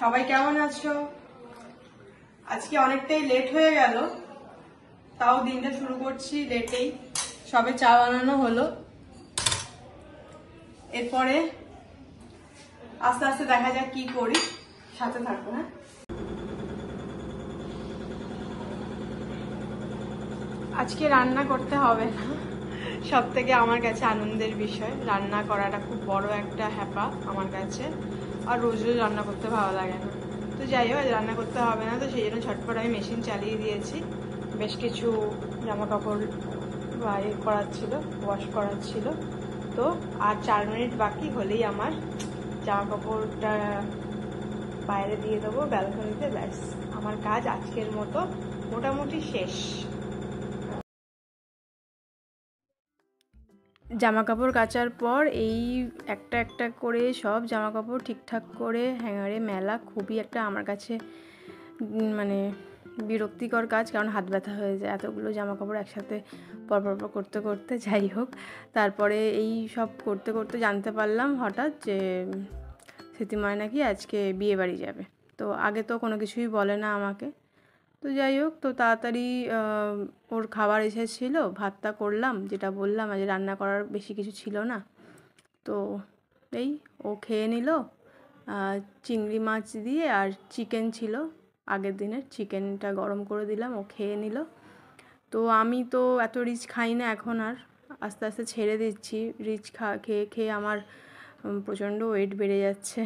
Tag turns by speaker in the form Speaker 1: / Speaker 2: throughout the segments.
Speaker 1: সবাই কেমন আছো? আজকে অনেকটাই লেট হয়ে গেল, তাও দিনটা শুরু করছি লেটেই। সবে চা বানানো হলো, এরপরে আস্তে আস্তে দেখা যাক কি করি, সাথে থাকবো। হ্যাঁ, আজকে রান্না করতে হবে না, সব থেকে আমার কাছে আনন্দের বিষয়। রান্না করাটা খুব বড় একটা হ্যাপা আমার কাছে, আর রোজ রোজ রান্না করতে ভালো লাগে না। তো যাই হোক, রান্না করতে হবে না, তো সেই জন্য ঝটপট আমি মেশিন চালিয়ে দিয়েছি। বেশ কিছু জামা কাপড় করার ছিল, ওয়াশ করার ছিল। তো আর 4 মিনিট বাকি হলেই আমার জামা কাপড়টা বাইরে দিয়ে দেবো ব্যালকনিতে। ব্যাস, আমার কাজ আজকের মতো মোটামুটি শেষ। জামা কাপড় কাচার পর এই একটা একটা করে সব জামা কাপড় ঠিকঠাক করে হ্যাঙ্গারে মেলা খুবই একটা আমার কাছে মানে বিরক্তিকর কাজ, কারণ হাত ব্যথা হয়ে যায় এতগুলো জামা কাপড় একসাথে পরপর করতে করতে। যাই হোক, তারপরে এই সব করতে করতে জানতে পারলাম হঠাৎ যে স্মৃতিময় নাকি আজকে বিয়ে বাড়ি যাবে। তো আগে তো কোনো কিছুই বলে না আমাকে। তো যাই হোক, তো তাড়াতাড়ি ওর খাবার এসেছিলো, ভাতটা করলাম, যেটা বললাম আজ রান্না করার বেশি কিছু ছিল না। তো এই ও খেয়ে নিল, চিংড়ি মাছ দিয়ে, আর চিকেন ছিল আগের দিনের, চিকেনটা গরম করে দিলাম, ও খেয়ে নিল। তো আমি তো এত রিচ খাই না এখন, আর আস্তে আস্তে ছেড়ে দিচ্ছি। রিচ খেয়ে খেয়ে আমার প্রচণ্ড ওয়েট বেড়ে যাচ্ছে।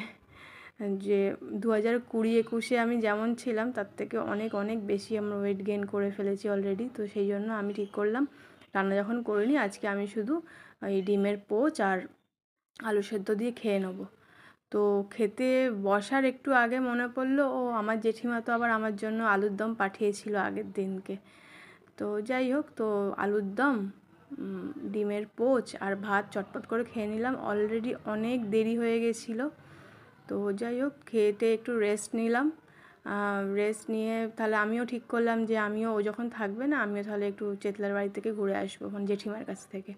Speaker 1: যে 2020-21 আমি যেমন ছিলাম তার থেকে অনেক অনেক বেশি আমরা ওয়েট গেইন করে ফেলেছি অলরেডি। তো সেই জন্য আমি ঠিক করলাম রান্না যখন করিনি, আজকে আমি শুধু এই ডিমের পোচ আর আলু সেদ্ধ দিয়ে খেয়ে নেবো। তো খেতে বসার একটু আগে মনে পড়লো, ও আমার জেঠিমা তো আবার আমার জন্য আলুর দম পাঠিয়েছিল আগের দিনকে। তো যাই হোক, তো আলুর দম, ডিমের পোচ আর ভাত চটপট করে খেয়ে নিলাম। অলরেডি অনেক দেরি হয়ে গেছিলো। তো যাই হোক, খেতে একটু রেস্ট নিলাম। রেস্ট নিয়ে তাহলে আমিও ঠিক করলাম যে আমিও, ও যখন থাকবে না, আমিও তাহলে একটু চেতলার বাড়ি থেকে ঘুরে আসবো, ওখানে জেঠিমার কাছ থেকে।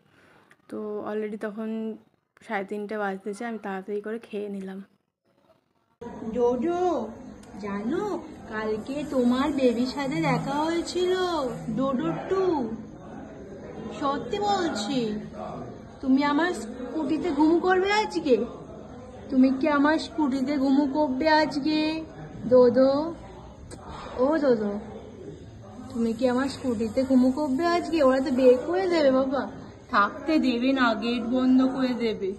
Speaker 1: তো অলরেডি তখন 3:30 বাজতেছে, আমি তাড়াতাড়ি করে খেয়ে নিলাম।
Speaker 2: ডোডো, জানো কালকে তোমার বেবির সাথে দেখা হয়েছিল, ডোডো টু। সত্যি বলছি, তুমি আমার স্কুটিতে ঘুমু করবে আজকে? তুমি কি আমার স্কুটিতে ঘুমু করবে আজকে ডোডো? ও ডোডো, তুমি কি আমার স্কুটিতে ঘুমু করবে আজকে? ওরা তো বের করে দেবে বাবা, থাকতে দেবে না, গেট বন্ধ করে দেবে।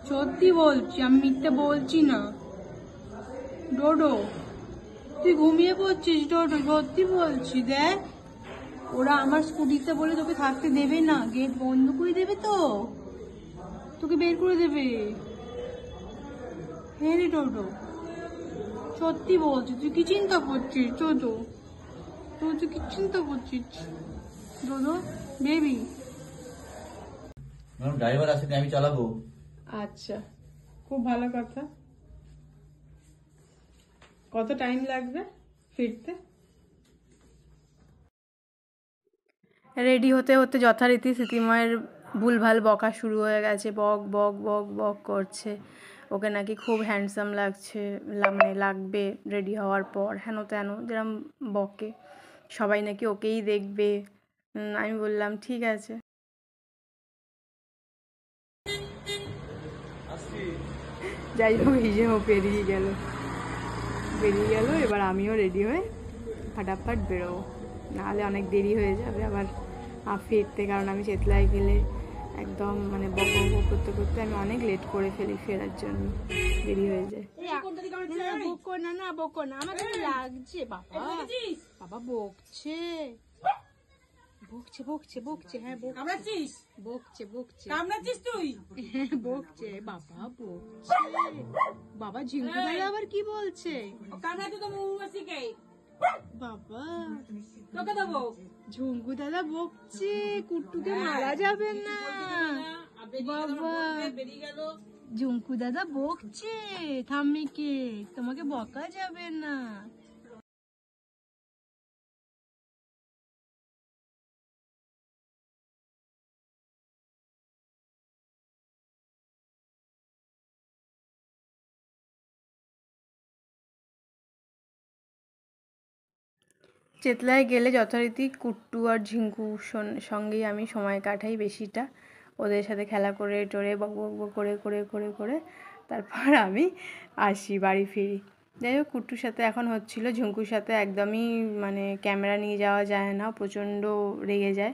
Speaker 2: সত্যি বলছি, আমি মিথ্যে বলছি না। ডোডো, তুই ঘুমিয়ে পড়ছিস ডোডো, সত্যি বলছি। দেখ, ওরা আমার স্কুটিতে বলে তোকে থাকতে দেবে না, গেট বন্ধ করে দেবে, তো তোকে বের করে দেবে। হ্যাঁ রে ডোডো, সত্যি বলছি। তুই কি চিন্তা করছিস ডোডো? তুই কি চিন্তা করছিস ডোডো বেবি?
Speaker 3: ড্রাইভার আসেনি, আমি চালাবো।
Speaker 1: আচ্ছা, খুব ভালো কথা। কত টাইম লাগবে ফিরতে? রেডি হতে হতে যথারীতি স্মৃতিময়ের ভুলভাল বকা শুরু হয়ে গেছে। বক বক বক বক করছে, ওকে নাকি খুব হ্যান্ডসাম লাগছে, মানে লাগবে রেডি হওয়ার পর, হেন তেন যেরকম বকে। সবাই নাকি ওকেই দেখবে। আমি বললাম ঠিক আছে। যাই হোক, এই যে ও বেরিয়ে গেল। এবার আমিও রেডি হয়ে ফাটাফাট বেরোবো, নাহলে অনেক দেরি হয়ে যাবে আবার ফিরতে। কারণ আমি চেতলায় গেলে একদম মানে বক বক করতে করতে আমি অনেক লেট করে ফেলি, ফেরার জন্য দেরি হয়ে যায়।
Speaker 2: না না বকো না, আমাকে লাগছে বাবা। বাবা বকছে বকছে বকছে বকছে, হ্যাঁ কামড়াচ্ছিস, বকছে বকছে, কামড়াচ্ছিস তুই, হ্যাঁ বকছে বাবা, বকছে বাবা। ঝিঙ্কু দাদা আবার কি বলছে? কামড়াতে তো মৌমাছিকে বাবা, তোকে দেবো। ঝুঙ্কু দাদা বকছে কুট্টুকে মারা যাবে না বাবা। ঝুঙ্কু দাদা বকছে ঠাম্মিকে, তোমাকে বকা যাবে না।
Speaker 1: চেতলায় গেলে যথারীতি কুট্টু আর ঝিঙ্কু সঙ্গেই আমি সময় কাটাই বেশিটা। ওদের সাথে খেলা করে টোরে বক বক বক করে করে করে করে তারপর আমি আসি, বাড়ি ফিরি। যাই হোক, কুট্টুর সাথে এখন হচ্ছিল, ঝুঙ্কুর সাথে একদমই মানে ক্যামেরা নিয়ে যাওয়া যায় না, প্রচণ্ড রেগে যায়,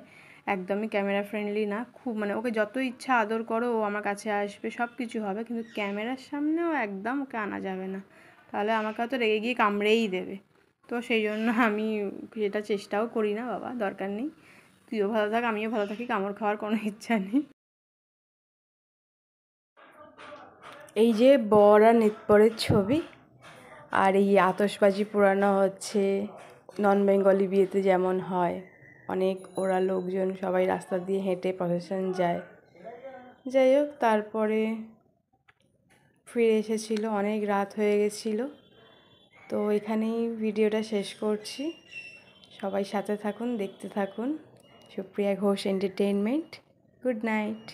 Speaker 1: একদমই ক্যামেরা ফ্রেন্ডলি না। খুব মানে ওকে যত ইচ্ছা আদর করো, ও আমার কাছে আসবে, সব কিছু হবে, কিন্তু ক্যামেরার সামনেও একদম ওকে আনা যাবে না, তাহলে আমাকে হয়তো রেগে গিয়ে কামড়েই দেবে। তো সেই জন্য আমি সেটা চেষ্টাও করি না, বাবা দরকার নেই, তুইও ভালো থাক আমিও ভালো থাকি, কামড় খাওয়ার কোনো ইচ্ছা নেই। এই যে বর আর নেতপরের ছবি, আর এই আতশবাজি পোড়ানো হচ্ছে নন বেঙ্গলি বিয়েতে যেমন হয়, অনেক ওরা লোকজন সবাই রাস্তা দিয়ে হেঁটে প্রসেশন যায়। যাই হোক, তারপরে ফিরে এসেছিলো, অনেক রাত হয়ে গেছিলো। তো এখানেই ভিডিওটা শেষ করছি, সবাই সাথে থাকুন, দেখতে থাকুন। Supriya Ghosh entertainment. Good night.